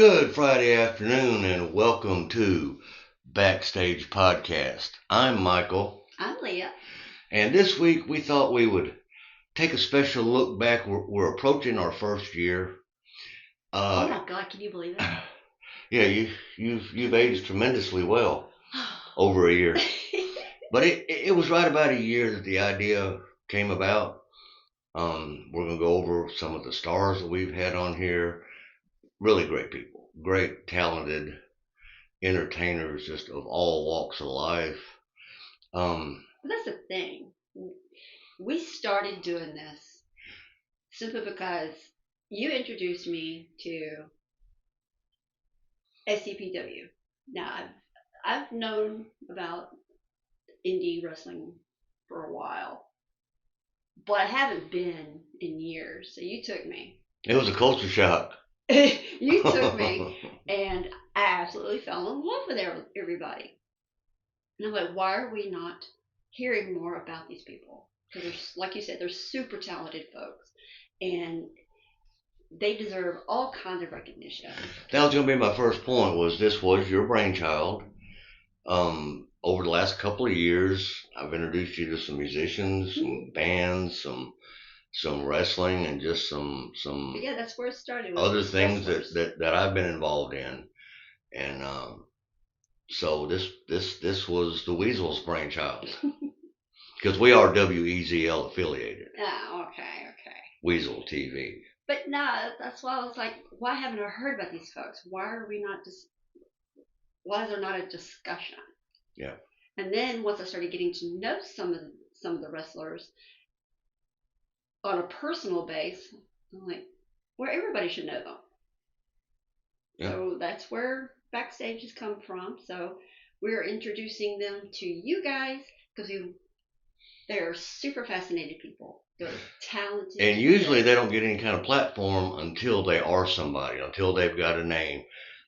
Good Friday afternoon and welcome to Backstage Podcast. I'm Michael, I'm Leah. and this week we thought we would take a special look back. We're approaching our first year. Oh Uh, my God, can you believe it? yeah, you've aged tremendously well over a year, but it was right about a year that the idea came about. We're gonna go over some of the stars that we've had on here. Really great people, great talented entertainers, just of all walks of life. Um, That's the thing. We started doing this simply because you introduced me to SCPW. Now, I've known about indie wrestling for a while, but I haven't been in years. So you took me. it was a culture shock. You took me, and I absolutely fell in love with everybody. And I'm like, why are we not hearing more about these people? Because, like you said, they're super talented folks, and they deserve all kinds of recognition. That was going to be my first point. Was this was your brainchild? Over the last couple of years, I've introduced you to some musicians, some bands, some wrestling, and just some But yeah, that's where it started with other things wrestlers. that I've been involved in. And so this was the Weasel's brainchild because we are WEZL affiliated. Oh, okay, okay. Weasel TV. But no, that's why I was like, why haven't I heard about these folks? Why are we not just? Why is there not a discussion? Yeah. And then once I started getting to know some of the wrestlers on a personal base, I'm like, where everybody should know them. Yeah. So that's where Backstage has come from. So we're introducing them to you guys because they're super fascinated people. They're talented. And usually they don't get any kind of platform until they are somebody, until they've got a name.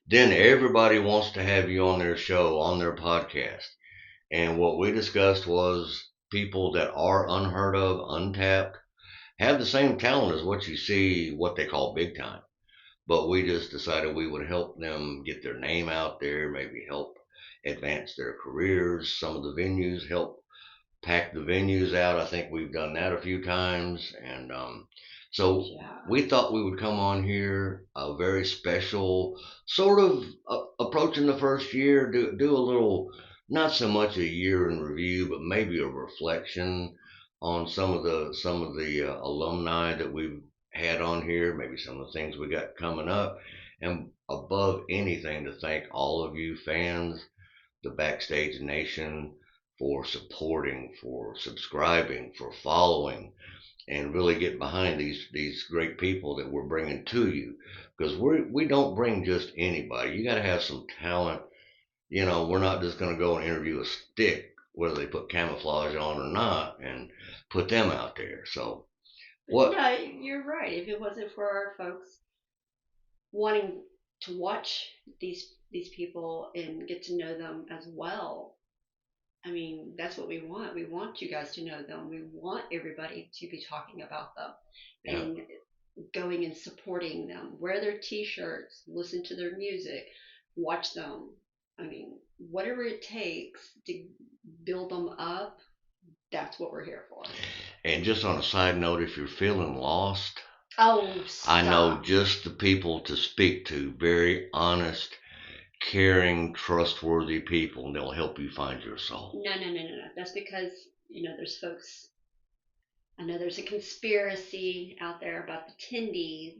Then everybody wants to have you on their show, on their podcast. And what we discussed was people that are unheard of, untapped, have the same talent as what you see, what they call big time. But we just decided we would help them get their name out there, maybe help advance their careers. Some of the venues help pack the venues out. I think we've done that a few times. And so Yeah. we thought we would come on here, a very special, sort of approaching the first year, do a little, not so much a year in review, but maybe a reflection on some of the alumni that we've had on here, maybe some of the things we got coming up, and above anything, to thank all of you fans, the Backstage Nation, for supporting, for subscribing, for following, and really get behind these great people that we're bringing to you. Because we don't bring just anybody. You got to have some talent. You know, we're not just going to go and interview a stick, whether they put camouflage on or not, and put them out there. So what? No, you're right. If it wasn't for our folks wanting to watch these people and get to know them as well, I mean, that's what we want. We want you guys to know them. We want everybody to be talking about them Yeah. and going and supporting them. Wear their T-shirts, listen to their music, watch them. I mean, whatever it takes to build them up, that's what we're here for. And just on a side note, if you're feeling lost, Oh, I know stop. just the people to speak to. Very honest, caring, trustworthy people, and they'll help you find your soul. No, no, no, no, no. That's because, there's folks. I know there's a conspiracy out there about the tendies.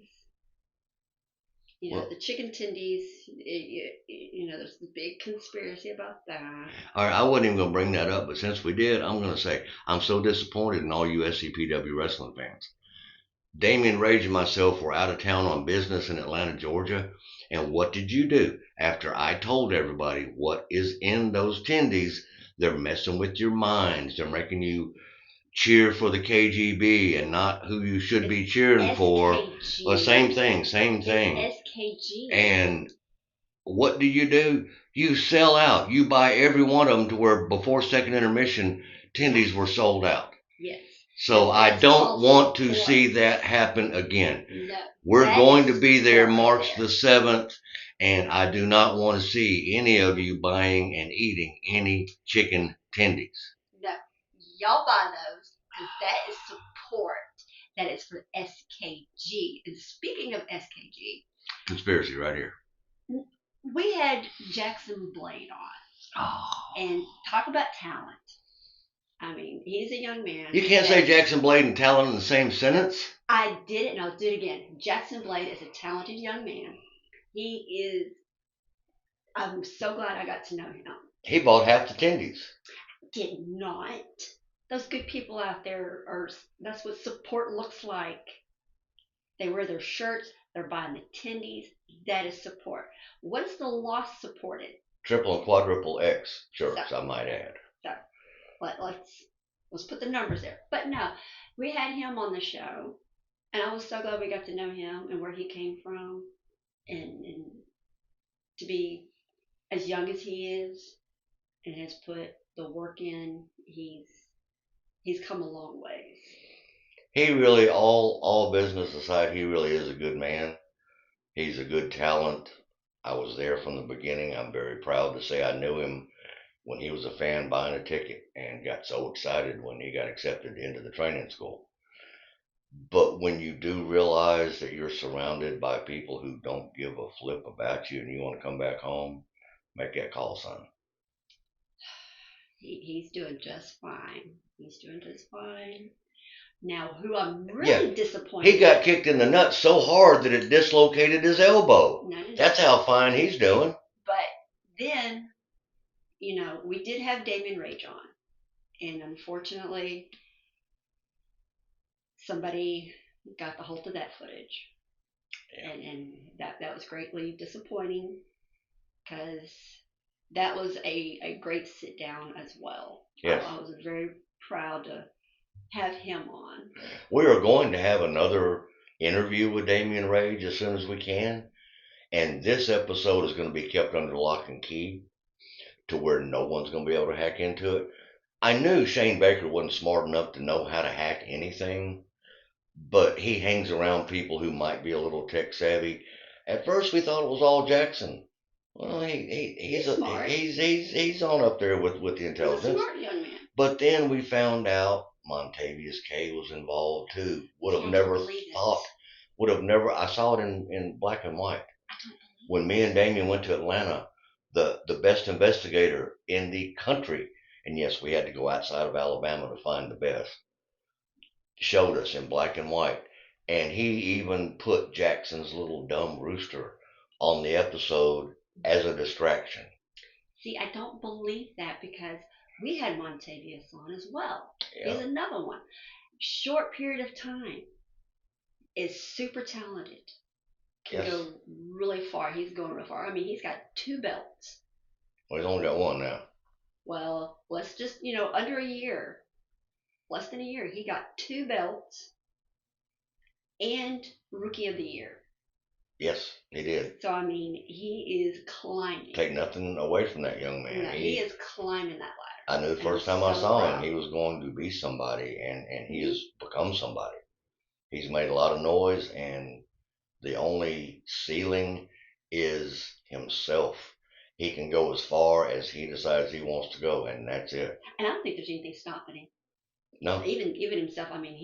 Well, The chicken tendies. There's the big conspiracy about that. all right, I wasn't even going to bring that up, but since we did, I'm going to say I'm so disappointed in all you SCPW wrestling fans. Damien Rage and myself were out of town on business in Atlanta, Georgia. And what did you do? After I told everybody what is in those tendies, they're messing with your minds. They're making you cheer for the KGB and not who you should be cheering for. SKG. Well, same thing, same thing. It's SKG. And what do? You sell out. You buy every one of them to where before second intermission, tendies were sold out. Yes. So I don't want to see that happen again. No. We're That going is to be there March horrible. the 7th, And I do not want to see any of you buying and eating any chicken tendies. No, y'all buy those because that is support. That is for SKG. And speaking of SKG, Conspiracy right here. we had Jackson Blade on. Oh. And talk about talent. I mean, he's a young man. You can't say Jackson Blade and talent in the same sentence. I did it, and I'll do it again. Jackson Blade is a talented young man. He is. I'm so glad I got to know him. He bought half the tendies. Did not. Those good people out there are. That's what support looks like. They wear their shirts. They're buying the tendies. That is support. What's the loss supported? Triple and quadruple X shirts, So, I might add. So let's put the numbers there. But no, we had him on the show, and I was so glad we got to know him and where he came from, and to be as young as he is and has put the work in. He's come a long ways. He really, all business aside, he really is a good man. He's a good talent. I was there from the beginning. I'm very proud to say I knew him when he was a fan buying a ticket and got so excited when he got accepted into the training school. But when you do realize that you're surrounded by people who don't give a flip about you and you want to come back home, make that call, son. He's doing just fine. He's doing just fine. Now, who I'm really disappointed. He got kicked in the nuts so hard that it dislocated his elbow. That's how fine he's doing. But then, we did have Damon Rage on. And unfortunately, somebody got the hold of that footage. Yeah. And that was greatly disappointing because that was a great sit down as well. Yes. I was very proud to have him on. We are going to have another interview with Damian Rage as soon as we can. And this episode is going to be kept under lock and key to where no one's going to be able to hack into it. I knew Shane Baker wasn't smart enough to know how to hack anything, but he hangs around people who might be a little tech savvy. At first we thought it was all Jackson. Well, he's smart. He's on up there with the intelligence. He's a smart young man. But then we found out Montavious K was involved too. Would have never thought. Would have never. I saw it in black and white. When me and Damien went to Atlanta, the best investigator in the country, and yes, we had to go outside of Alabama to find the best, showed us in black and white. And he even put Jackson's little dumb rooster on the episode as a distraction. See, I don't believe that because we had Montavious on as well. Yeah. He's another one. Short period of time. Is super talented. Can go really far. He's going real far. I mean, he's got 2 belts. Well, he's only got 1 now. Well, let's just, under a year. Less than a year. He got 2 belts and Rookie of the Year. Yes, he did. So, I mean, he is climbing. Take nothing away from that young man. No, he is climbing that ladder. I knew the first time I saw him, he was going to be somebody, and he has become somebody. He's made a lot of noise, and the only ceiling is himself. He can go as far as he decides he wants to go, and that's it. And I don't think there's anything stopping him. No. Even himself, I mean,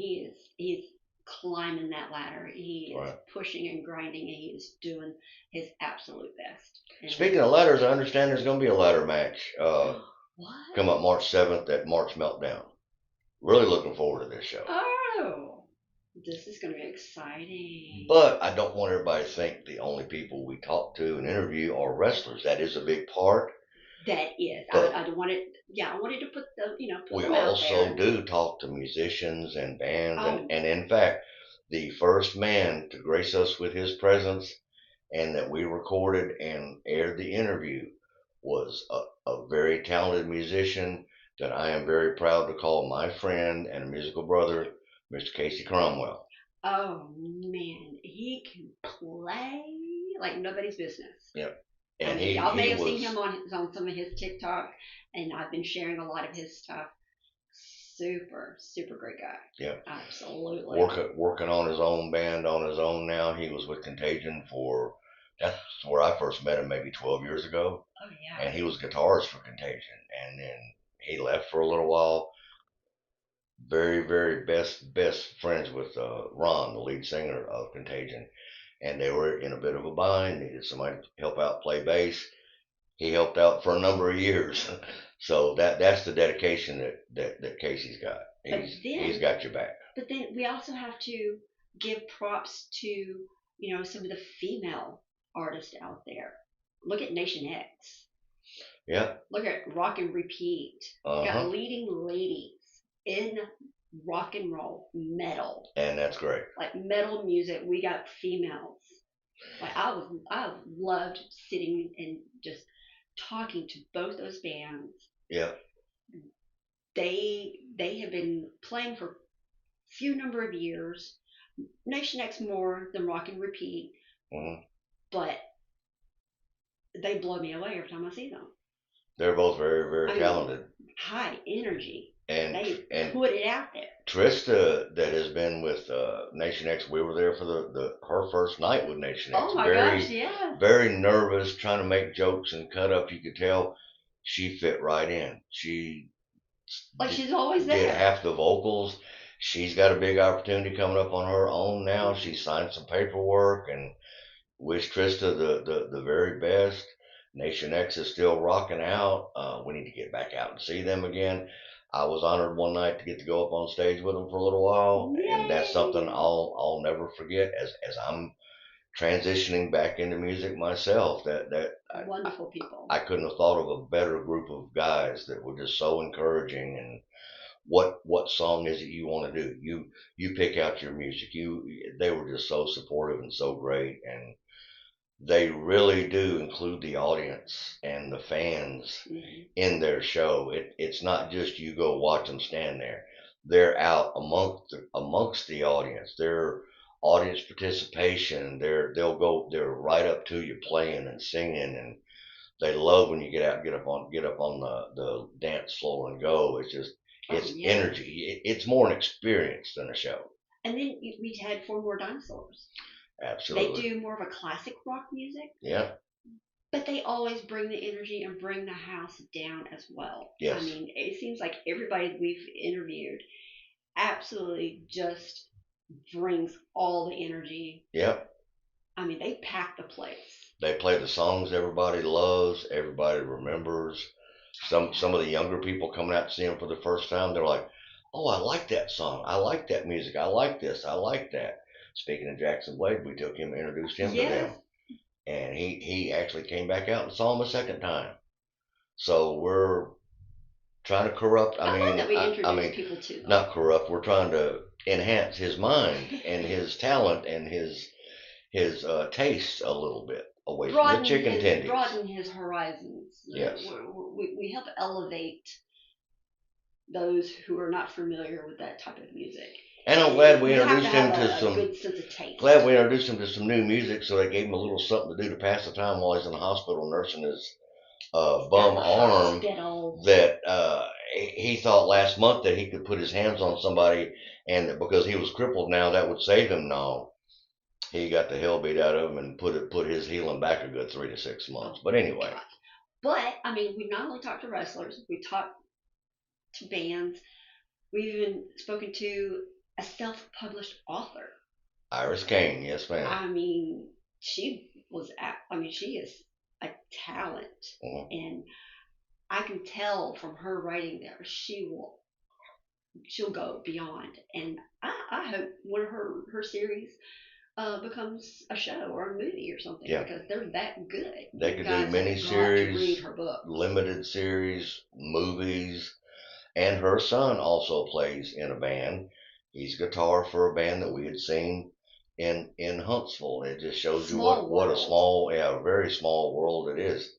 he's climbing that ladder. He is pushing and grinding, and he is doing his absolute best. And speaking of ladders, I understand there's going to be a ladder match what? Come up March 7th at March Meltdown. Really looking forward to this show. Oh, this is going to be exciting. But I don't want everybody to think the only people we talk to and interview are wrestlers. That is a big part. That is. I wanted, I wanted to put the, put we them out also there. Do talk to musicians and bands. And in fact, the first man to grace us with his presence and that we recorded and aired the interview was a very talented musician that I am very proud to call my friend and a musical brother, Mr. Casey Cromwell. Oh, man. He can play like nobody's business. Yep. And y'all may have seen him on some of his TikTok, and I've been sharing a lot of his stuff. Super, super great guy. Yeah. Absolutely. Working on his own band on his own now. He was with Contagion for That's where I first met him, maybe 12 years ago, Oh yeah. and he was guitarist for Contagion, and then he left for a little while. Very, very best friends with Ron, the lead singer of Contagion, and they were in a bit of a bind. Needed somebody to help out play bass. He helped out for a number of years, so that's the dedication that Casey's got. He's got your back. But then we also have to give props to, some of the female artists out there. Look at Nation X. Yeah. Look at Rock and Repeat. We got leading ladies in rock and roll metal. And that's great. Like metal music, we got females. Like I loved sitting and just talking to both those bands. Yeah. They have been playing for a few number of years. Nation X more than Rock and Repeat, but they blow me away every time I see them. They're both very, very talented. High energy. And they put it out there. Trista, that has been with Nation X, we were there for her first night with Nation X. Oh my gosh, yeah. Very nervous, trying to make jokes and cut up. You could tell she fit right in. She's always there. Did half the vocals. She's got a big opportunity coming up on her own now. She signed some paperwork, and wish Trista the very best. Nation X is still rocking out. We need to get back out and see them again. I was honored one night to get to go up on stage with them for a little while, Yay! and that's something I'll never forget as I'm transitioning back into music myself. Wonderful people. I couldn't have thought of a better group of guys that were just so encouraging. And what song is it you want to do? You pick out your music. They were just so supportive and so great, and they really do include the audience and the fans in their show. It's not just you go watch them stand there. They're out amongst the audience. Their audience participation. They're right up to you playing and singing, and they love when you get out, get up on the dance floor and go. It's energy. It's more an experience than a show. And then we had Four More Dinosaurs. Absolutely. They do more of a classic rock music. Yeah. But they always bring the energy and bring the house down as well. Yes. I mean, it seems like everybody we've interviewed absolutely just brings all the energy. Yep. I mean, they pack the place. They play the songs everybody loves, everybody remembers. Some of the younger people coming out to see them for the first time, they're like, "Oh, I like that song. I like that music. I like this. I like that." Speaking of Jackson Blade, we took him and introduced him to them, and he actually came back out and saw him a second time. So we're trying to corrupt. I mean, that we introduce people to them. Not corrupt. We're trying to enhance his mind and his talent and his taste a little bit away from the chicken tendies. Broaden his horizons. Yes. We help elevate those who are not familiar with that type of music. And I'm glad we introduced him to some good sense of taste. Glad we introduced him to some new music, so they gave him a little something to do to pass the time while he's in the hospital nursing his bum arm. That he thought last month that he could put his hands on somebody, and that because he was crippled now that would save him. No, he got the hell beat out of him and put his healing back a good 3 to 6 months. But anyway. But I mean, we've not only talked to wrestlers, we talked to bands. We've even spoken to a self-published author. Iris Kane, yes, ma'am. I mean, she is a talent, and I can tell from her writing there she'll go beyond. And I hope one of her series becomes a show or a movie or something, because they're that good. They could do miniseries, limited series, movies, and her son also plays in a band. He's guitar for a band that we had seen in Huntsville. It just shows you what a small, very small world it is.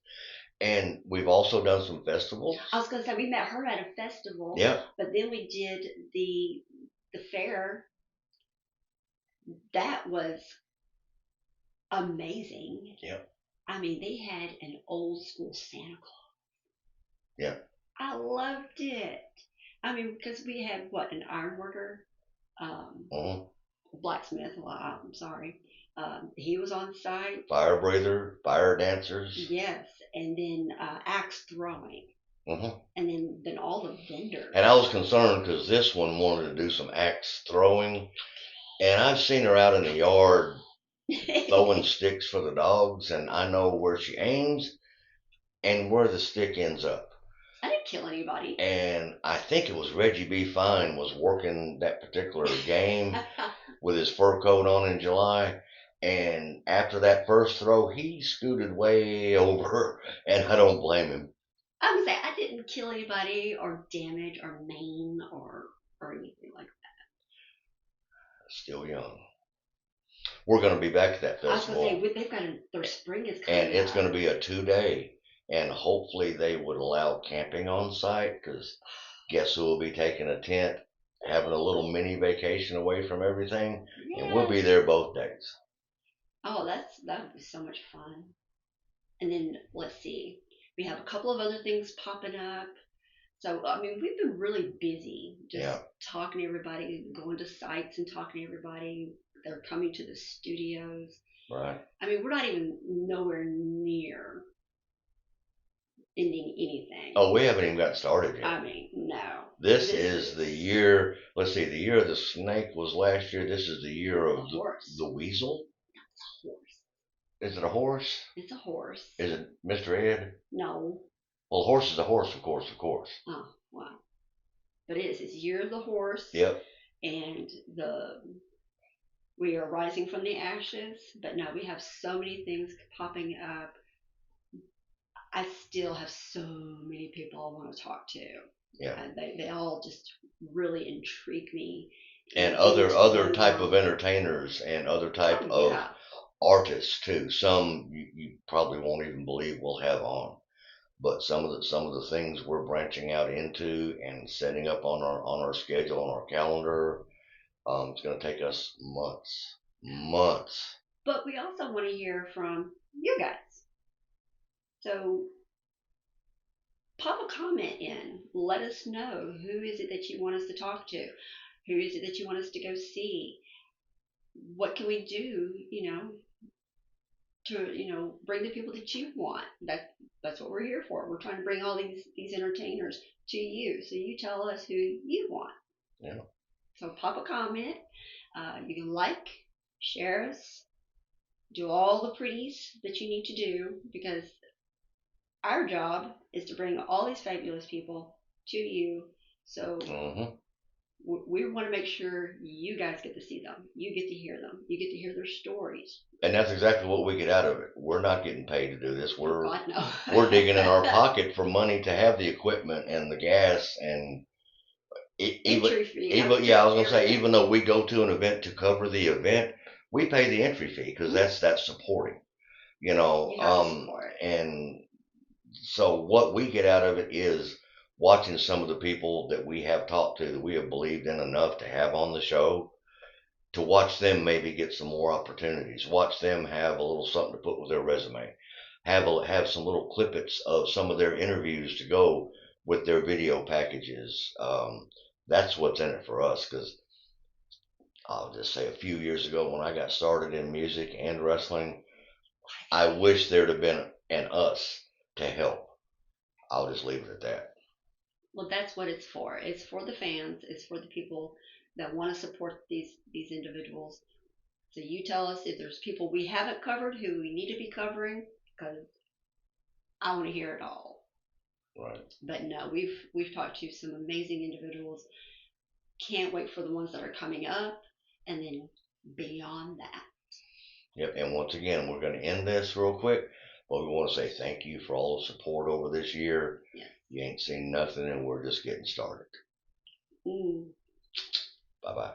And we've also done some festivals. I was going to say, we met her at a festival. Yeah. But then we did the fair. That was amazing. Yeah. I mean, they had an old school Santa Claus. Yeah. I loved it. I mean, because we had an ironworker, blacksmith. Well, I'm sorry, He was on site. Fire breather, fire dancers. Yes, and then axe throwing, and then all the vendors. And I was concerned because this one wanted to do some axe throwing, and I've seen her out in the yard throwing sticks for the dogs, and I know where she aims and where the stick ends up. I didn't kill anybody. And I think it was Reggie B. Fine was working that particular game with his fur coat on in July. And after that first throw, he scooted way over, and I don't blame him. I would say I didn't kill anybody or damage or maim or anything like that. Still young. We're going to be back at that I was festival. gonna say they've got their spring is coming. And it's up. going to be a 2-day. And hopefully they would allow camping on site, because guess who will be taking a tent, having a little mini vacation away from everything, and we'll be there both days. Oh, that would be so much fun. And then let's see, we have a couple of other things popping up. So I mean, we've been really busy just talking to everybody, going to sites and talking to everybody. They're coming to the studios. Right. I mean, we're not even nowhere near ending anything. Oh, we haven't even got started yet. I mean, no. This is the year. Let's see. The year of the snake was last year. This is the year of the weasel. It's a horse. Is it a horse? It's a horse. Is it Mr. Ed? No. Well, horse is a horse, of course, of course. Oh, wow. But it's year of the horse. Yep. And we are rising from the ashes. But no, we have so many things popping up. I still have so many people I want to talk to. Yeah. And they all just really intrigue me. And other type of entertainers and other type of artists too. Some you probably won't even believe we'll have on. But some of the things we're branching out into and setting up on our schedule, on our calendar, it's going to take us months. But we also want to hear from you guys. So pop a comment in. Let us know, who is it that you want us to talk to? Who is it that you want us to go see? What can we do, to bring the people that you want? That's what we're here for. We're trying to bring all these entertainers to you. So you tell us who you want. Yeah. So pop a comment. You can like, share us, do all the pretties that you need to do, because our job is to bring all these fabulous people to you. So we want to make sure you guys get to see them. You get to hear them. You get to hear their stories. And that's exactly what we get out of it. We're not getting paid to do this. We're God, no. We're digging in our pocket for money to have the equipment and the gas and entry fee. I was gonna say, even though we go to an event to cover the event, we pay the entry fee because that's supporting. And so what we get out of it is watching some of the people that we have talked to, that we have believed in enough to have on the show, to watch them maybe get some more opportunities, watch them have a little something to put with their resume, have some little clippets of some of their interviews to go with their video packages. That's what's in it for us, because I'll just say, a few years ago when I got started in music and wrestling, I wish there'd have been an us to help. I'll just leave it at that. Well, that's what it's for. It's for the fans. It's for the people that want to support these individuals. So you tell us if there's people we haven't covered who we need to be covering, because I want to hear it all. Right. But no, we've talked to some amazing individuals. Can't wait for the ones that are coming up, and then beyond that. Yep. And once again, we're going to end this real quick, but we want to say thank you for all the support over this year. Yeah. You ain't seen nothing, and we're just getting started. Bye bye.